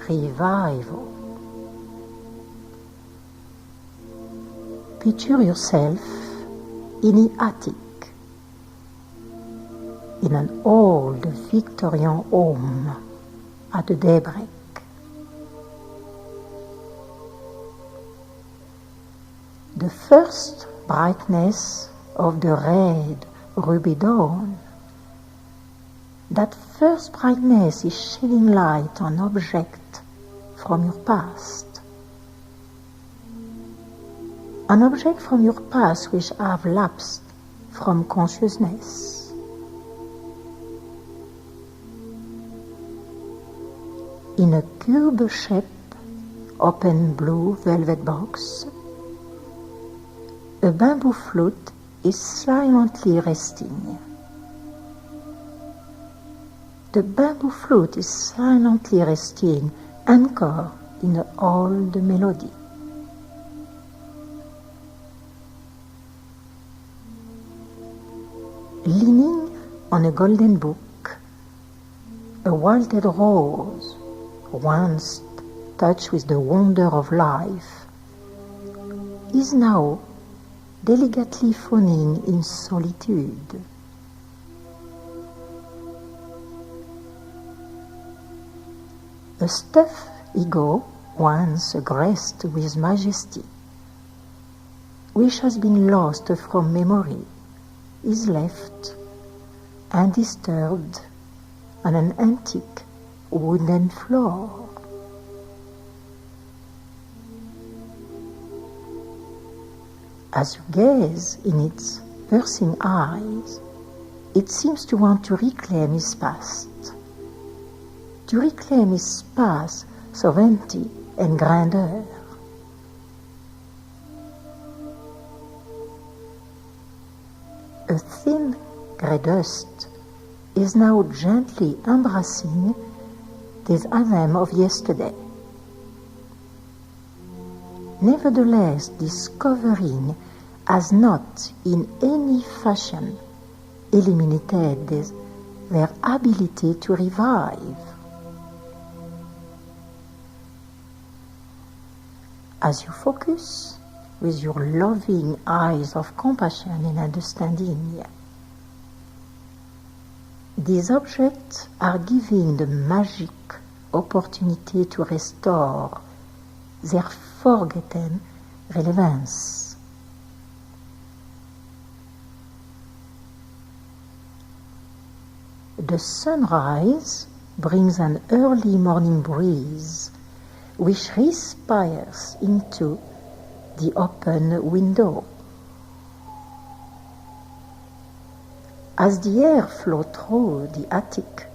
revival. Picture yourself in the attic, in an old Victorian home at daybreak. The first brightness of the red ruby dawn, that first brightness is shedding light on objects from your past. An object from your past which have lapsed from consciousness. In a cube-shaped open blue velvet box, a bamboo flute is silently resting. The bamboo flute is silently resting, anchored in an old melody. Leaning on a golden book, a wilted rose, once touched with the wonder of life, is now delicately phoning in solitude. A stuffed ego, once graced with majesty, which has been lost from memory, is left undisturbed on an antique wooden floor. As you gaze in its piercing eyes, it seems to want to reclaim his past, to reclaim his past sovereignty and grandeur. A thin grey dust is now gently embracing this anthem of yesterday. Nevertheless, discovering has not in any fashion eliminated their ability to revive. As you focus with your loving eyes of compassion and understanding, these objects are giving the magic opportunity to restore their forgotten relevance. The sunrise brings an early morning breeze which respires into the open window. As the air flows through the attic,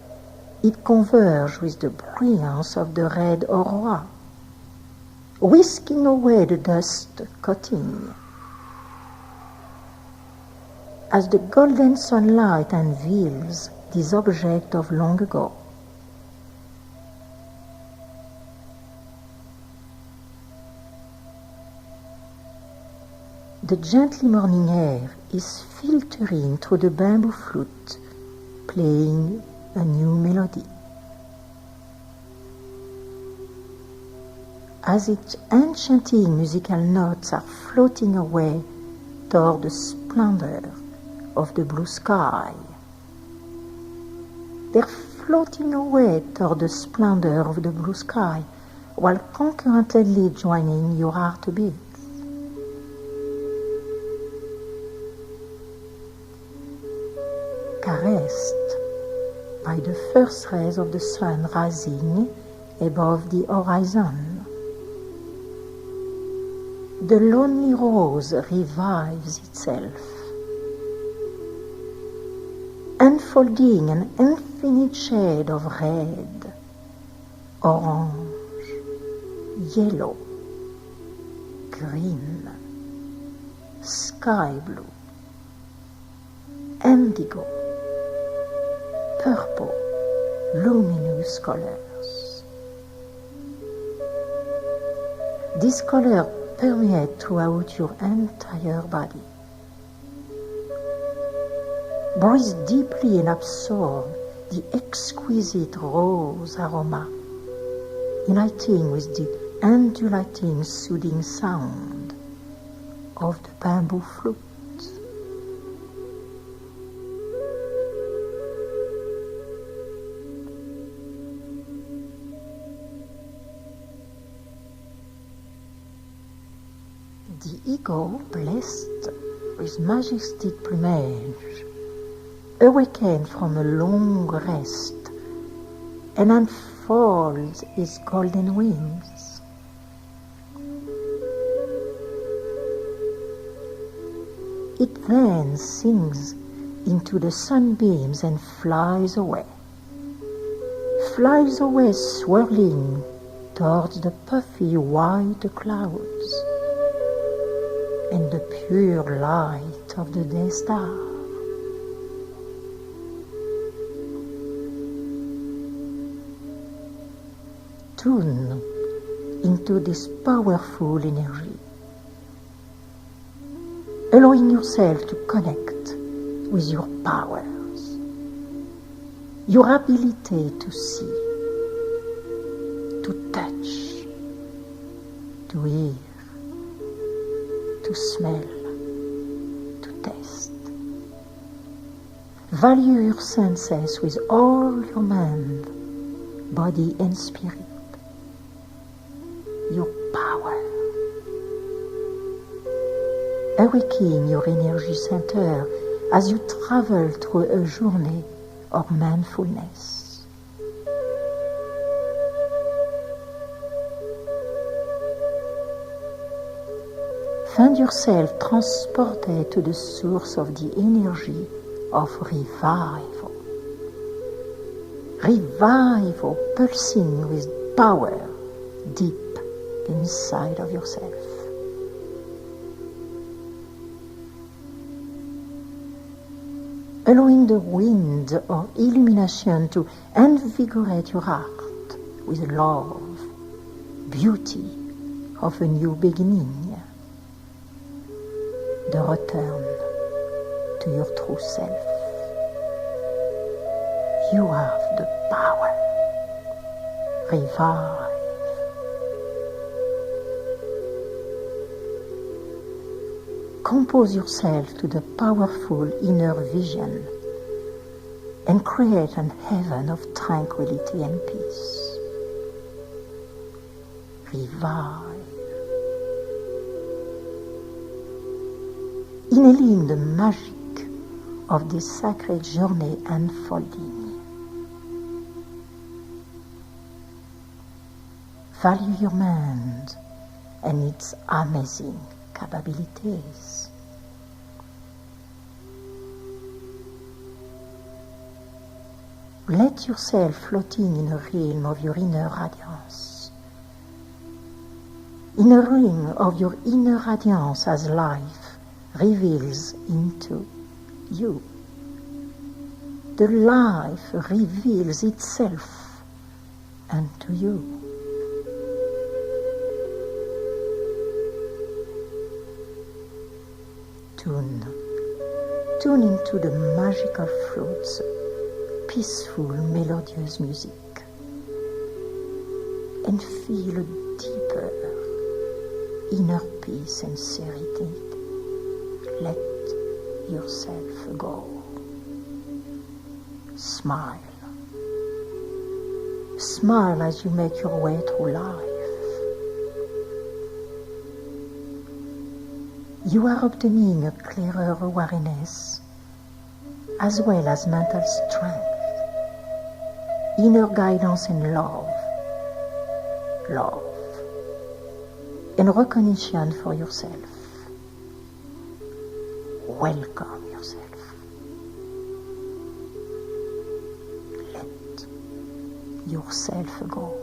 it converges with the brilliance of the red aurora, whisking away the dust coating. As the golden sunlight unveils this object of long ago, the gently morning air is filtering through the bamboo flute, playing a new melody. As its enchanting musical notes are floating away toward the splendor of the blue sky. They're floating away toward the splendor of the blue sky while concurrently joining your heartbeat. Caressed by the first rays of the sun rising above the horizon, the lonely rose revives itself, unfolding an infinite shade of red, orange, yellow, green, sky blue, indigo, purple, luminous colors. This color permeates throughout your entire body. Breathe deeply and absorb the exquisite rose aroma uniting with the undulating, soothing sound of the bamboo flute. The eagle, blessed with majestic plumage, awakens from a long rest and unfolds its golden wings. It then sinks into the sunbeams and flies away swirling towards the puffy white clouds and the pure light of the day star. Tune into this powerful energy, allowing yourself to connect with your powers, your ability to see, to touch, to hear, to smell, to taste. Value your senses with all your mind, body and spirit. Your power. Awaken your energy center as you travel through a journey of mindfulness. Find yourself transported to the source of the energy of revival. Revival pulsing with power deep inside of yourself. Allowing the wind of illumination to invigorate your heart with love, beauty of a new beginning, the return to your true self. You have the power. Revive. Compose yourself to the powerful inner vision and create an heaven of tranquility and peace. Revive. Inhaling the magic of this sacred journey unfolding. Value your mind and its amazing capabilities. Let yourself floating in a realm of your inner radiance. In a ring of your inner radiance as life reveals into you. The life reveals itself unto you. Tune into the magical fruits, peaceful, melodious music, and feel a deeper inner peace and serenity. Let yourself go. Smile. Smile as you make your way through life. You are obtaining a clearer awareness as well as mental strength, inner guidance and love, and recognition for yourself. Welcome yourself. Let yourself go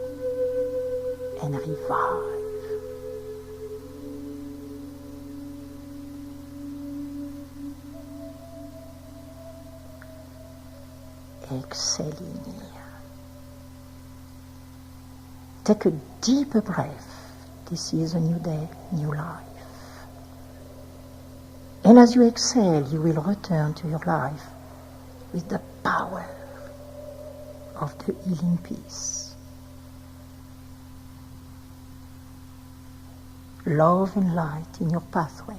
and revive. Exhaling here. Take a deeper breath. This is a new day, new life. And as you exhale, you will return to your life with the power of the healing peace. love and light in your pathway.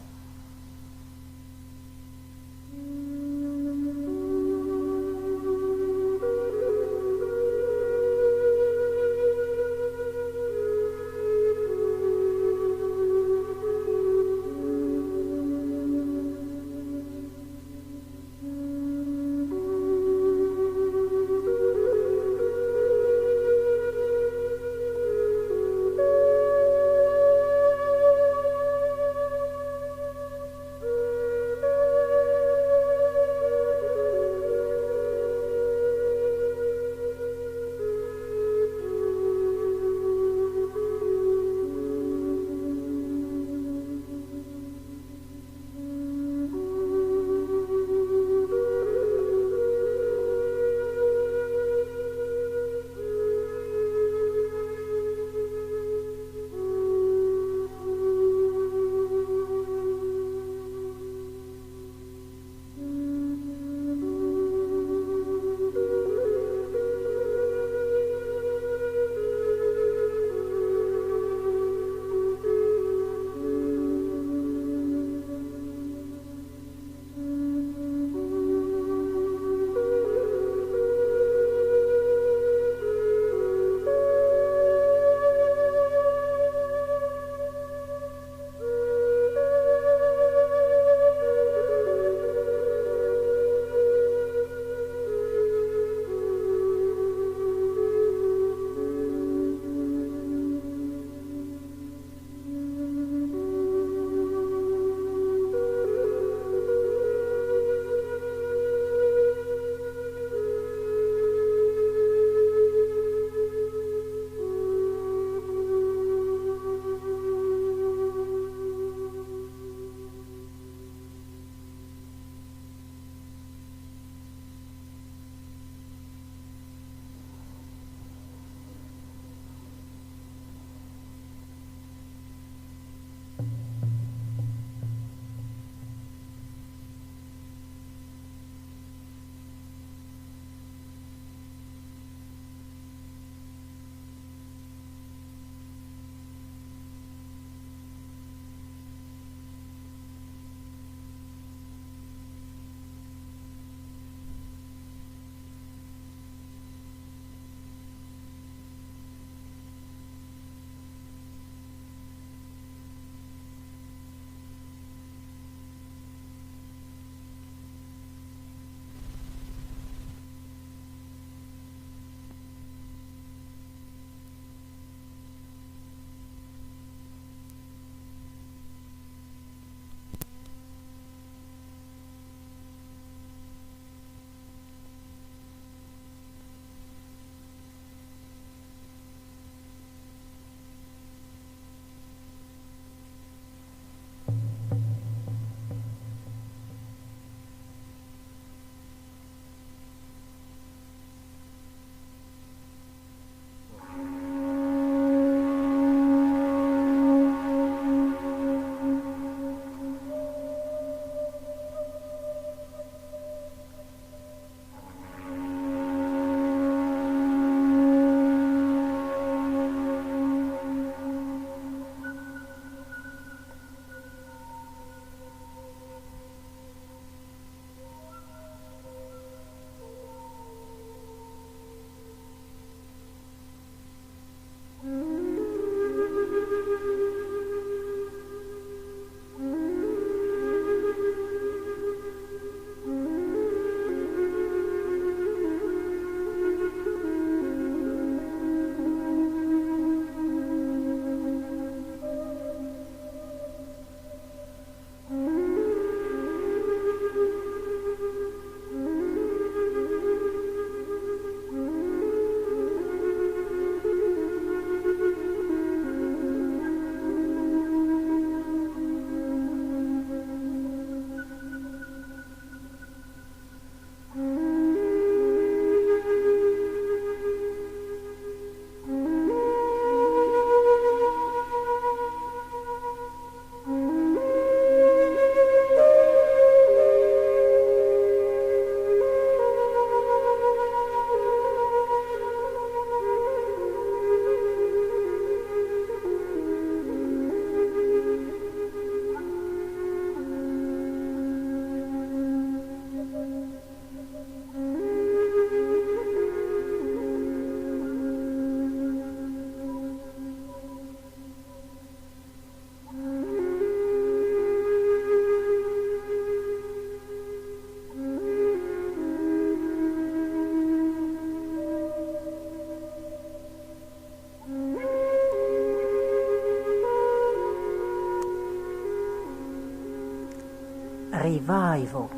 revival.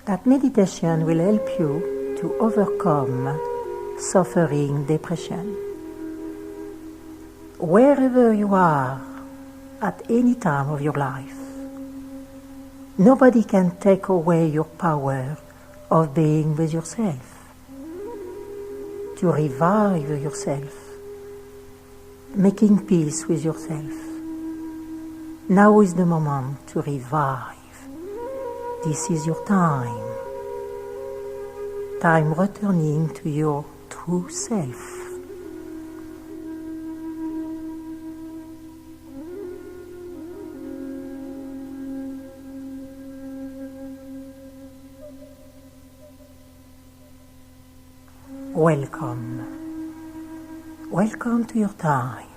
That meditation will help you to overcome suffering, depression. Wherever you are, at any time of your life, nobody can take away your power of being with yourself, to revive yourself, making peace with yourself. Now is the moment to revive. This is your time returning to your true self. Welcome to your time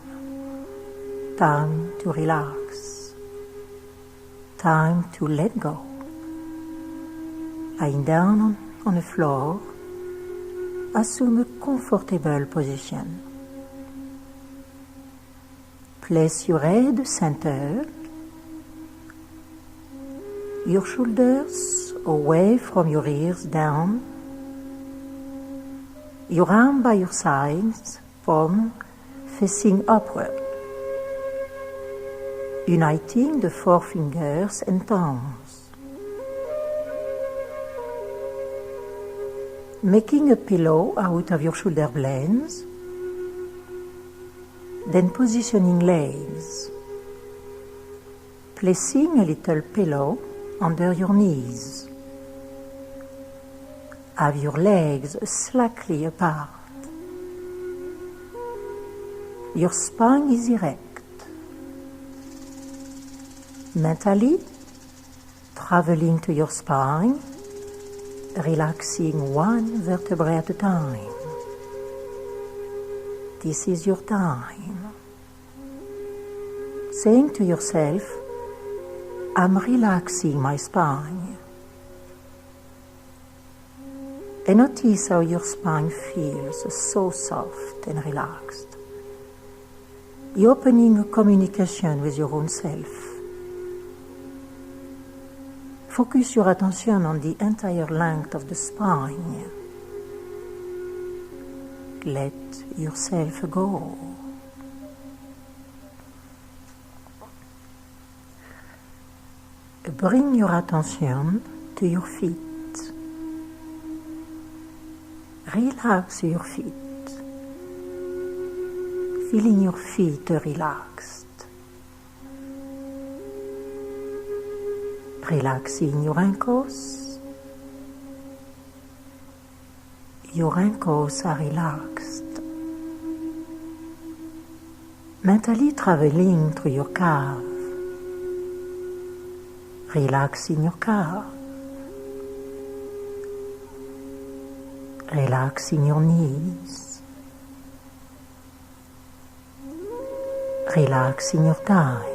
to relax, time to let go. Lying down on the floor, assume a comfortable position. Place your head centered, your shoulders away from your ears down, your arm by your sides, palm facing upward, uniting the forefingers and thumbs. Making a pillow out of your shoulder blades, then positioning legs. Placing a little pillow under your knees. Have your legs slightly apart. Your spine is erect. Mentally, traveling to your spine, relaxing one vertebrae at a time. This is your time. Saying to yourself, I'm relaxing my spine. And notice how your spine feels so soft and relaxed. You're opening a communication with your own self. Focus your attention on the entire length of the spine. Let yourself go. Bring your attention to your feet. Relax your feet. Feeling your feet relaxed. Relaxing your ankles. Your ankles are relaxed. Mentally traveling through your calf. Relaxing your calf. Relaxing your knees. Relaxing your thighs.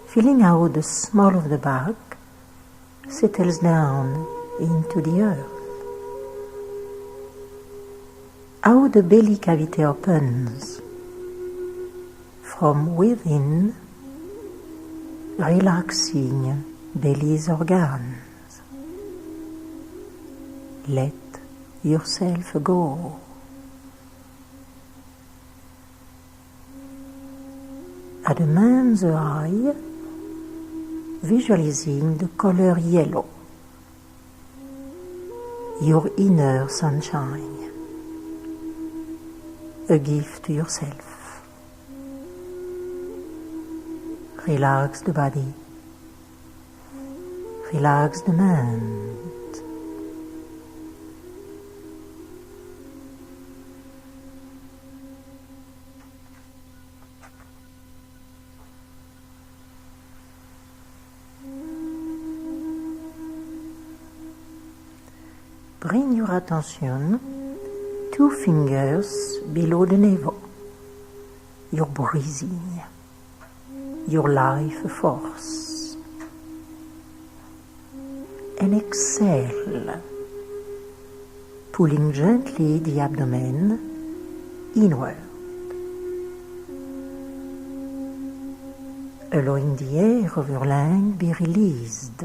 Feeling how the small of the back settles down into the earth. How the belly cavity opens from within, relaxing belly's organs. Let yourself go. At the mind's eye, visualizing the color yellow, your inner sunshine, a gift to yourself. Relax the body, relax the mind. Bring your attention 2 fingers below the navel. You're breathing, your life force. And exhale, pulling gently the abdomen inward. allowing the air of your lung be released.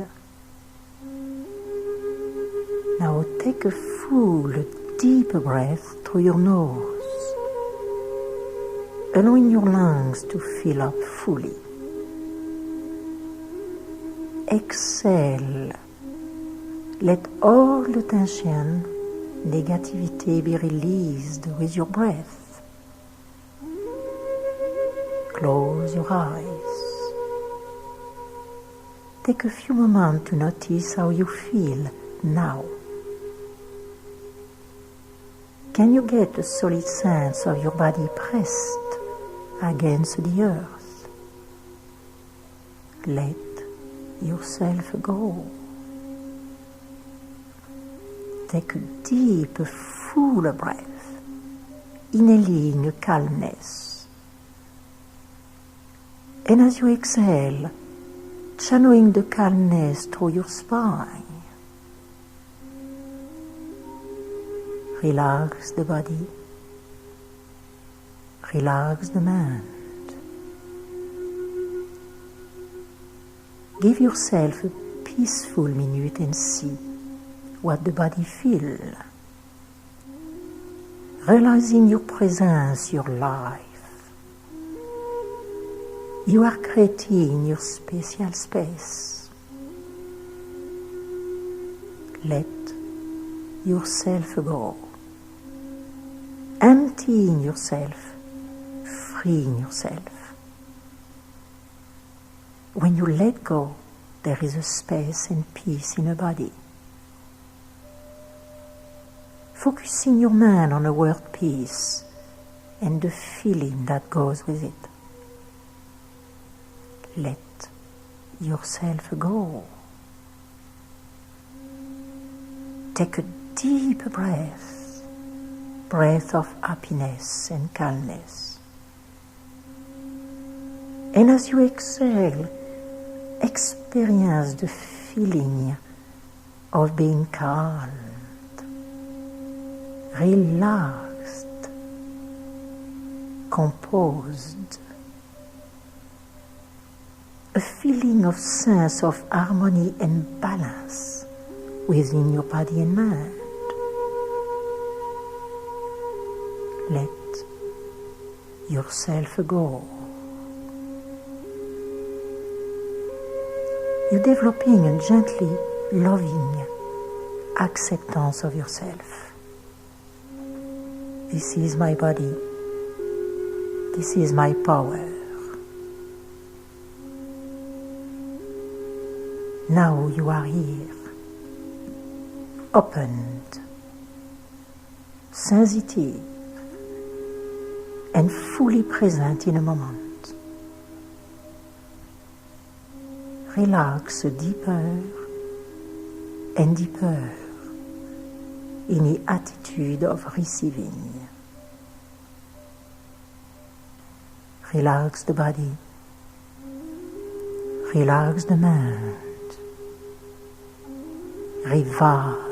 Now take a full, deep breath through your nose, allowing your lungs to fill up fully. Exhale. Let all the tension, negativity be released with your breath. Close your eyes. Take a few moments to notice how you feel now. Can you get a solid sense of your body pressed against the earth? Let yourself go. Take a deep, full breath, inhaling calmness. And as you exhale, channeling the calmness through your spine. Relax the body, relax the mind. Give yourself a peaceful minute and see what the body feels. Realizing your presence, your life. You are creating your special space. Let yourself go. Emptying yourself, freeing yourself. When you let go, there is a space and peace in the body. Focusing your mind on the word peace and the feeling that goes with it. Let yourself go. Take a deep breath, breath of happiness and calmness. And as you exhale, experience the feeling of being calmed, relaxed, composed. A feeling of sense of harmony and balance within your body and mind. Let yourself go. You're developing a gently loving acceptance of yourself. This is my body. This is my power. Now you are here, opened, sensitive, and fully present in a moment. Relax deeper and deeper in the attitude of receiving. Relax the body, relax the mind. Revive.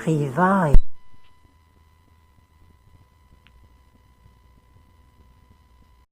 revive.